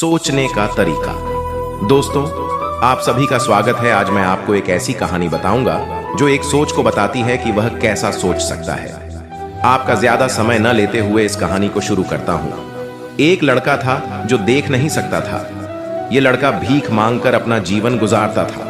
सोचने का तरीका। दोस्तों, आप सभी का स्वागत है। आज मैं आपको एक ऐसी कहानी बताऊंगा जो एक सोच को बताती है कि वह कैसा सोच सकता है। आपका ज्यादा समय न लेते हुए इस कहानी को शुरू करता हूं। एक लड़का था जो देख नहीं सकता था। यह लड़का भीख मांगकर अपना जीवन गुजारता था।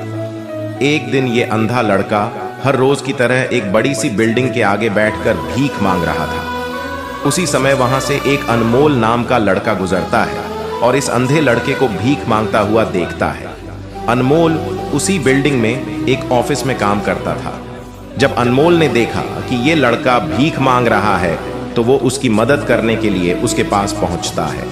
एक दिन ये अंधा लड़का हर रोज की तरह एक बड़ी सी बिल्डिंग के आगे बैठकर भीख मांग रहा था। उसी समय वहां से एक अनमोल नाम का लड़का गुजरता है और इस अंधे लड़के को भीख मांगता हुआ देखता है। अनमोल उसी बिल्डिंग में एक ऑफिस में काम करता था। जब अनमोल ने देखा कि ये लड़का भीख मांग रहा है तो वो उसकी मदद करने के लिए उसके पास पहुंचता है।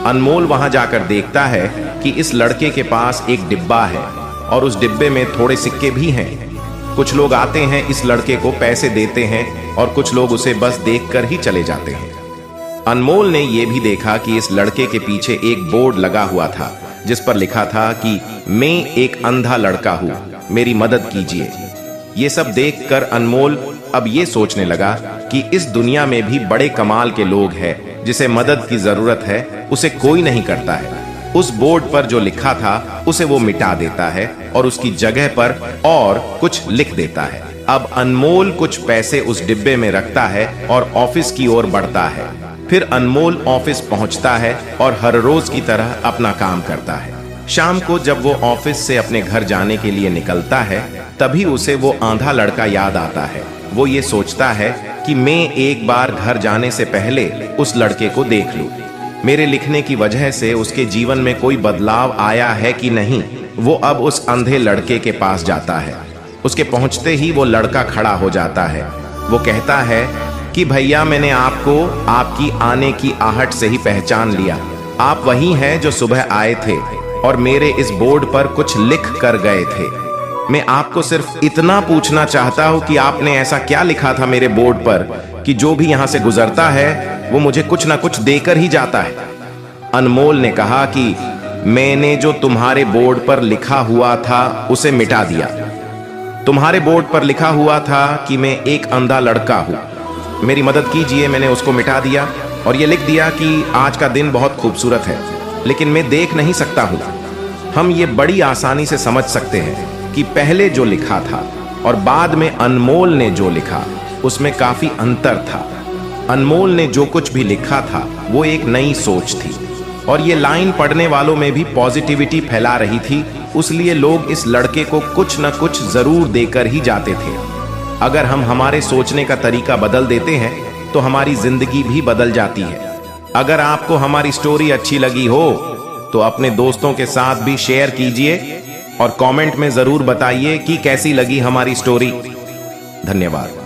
अनमोल वहां जाकर देखता है कि इस लड़के के पास एक डिब्बा है और उस डिब्बे में थोड़े सिक्के भी हैं। कुछ लोग आते हैं, इस लड़के को पैसे देते हैं और कुछ लोग उसे बस देखकर ही चले जाते हैं। अनमोल ने यह भी देखा कि इस लड़के के पीछे एक बोर्ड लगा हुआ था जिस पर लिखा था कि मैं एक अंधा लड़का हूं, मेरी मदद कीजिए। ये सब देखकर अनमोल अब ये सोचने लगा कि इस दुनिया में भी बड़े कमाल के लोग हैं, जिसे मदद की जरूरत है उसे कोई नहीं करता है। उस बोर्ड पर जो लिखा था उसे वो मिटा देता है और उसकी जगह पर और कुछ लिख देता है। अब अनमोल कुछ पैसे उस डिब्बे में रखता है और ऑफिस की ओर बढ़ता है। फिर अनमोल ऑफिस पहुंचता है और हर रोज की तरह अपना काम करता है। शाम को जब वो ऑफिस से अपने घर जाने के लिए निकलता है तभी उसे वो आंधा लड़का याद आता है। वो ये सोचता है कि मैं एक बार घर जाने से पहले उस लड़के को देख लूं। मेरे लिखने की वजह से उसके जीवन में कोई बदलाव आया है कि नहीं। वो अब उस अंधे लड़के के पास जाता है। उसके पहुंचते ही वो लड़का खड़ा हो जाता है। वो कहता है कि भैया, मैंने आपको आपकी आने की आहट से ही पहचान लिया। आप वही हैं जो सुबह आए थे और मेरे इस बोर्ड पर कुछ लिख कर गए थे। मैं आपको सिर्फ इतना पूछना चाहता हूं कि आपने ऐसा क्या लिखा था मेरे बोर्ड पर कि जो भी यहां से गुजरता है वो मुझे कुछ ना कुछ देकर ही जाता है। अनमोल ने कहा कि मैंने जो तुम्हारे बोर्ड पर लिखा हुआ था उसे मिटा दिया। तुम्हारे बोर्ड पर लिखा हुआ था कि मैं एक अंधा लड़का हूं, मेरी मदद कीजिए। मैंने उसको मिटा दिया और ये लिख दिया कि आज का दिन बहुत खूबसूरत है, लेकिन मैं देख नहीं सकता हूं। हम ये बड़ी आसानी से समझ सकते हैं कि पहले जो लिखा था और बाद में अनमोल ने जो लिखा उसमें काफी अंतर था। अनमोल ने जो कुछ भी लिखा था वो एक नई सोच थी और ये लाइन पढ़ने वालों में भी पॉजिटिविटी फैला रही थी। इसलिए लोग इस लड़के को कुछ न कुछ जरूर देकर ही जाते थे। अगर हम हमारे सोचने का तरीका बदल देते हैं तो हमारी जिंदगी भी बदल जाती है। अगर आपको हमारी स्टोरी अच्छी लगी हो तो अपने दोस्तों के साथ भी शेयर कीजिए और कमेंट में जरूर बताइए कि कैसी लगी हमारी स्टोरी। धन्यवाद।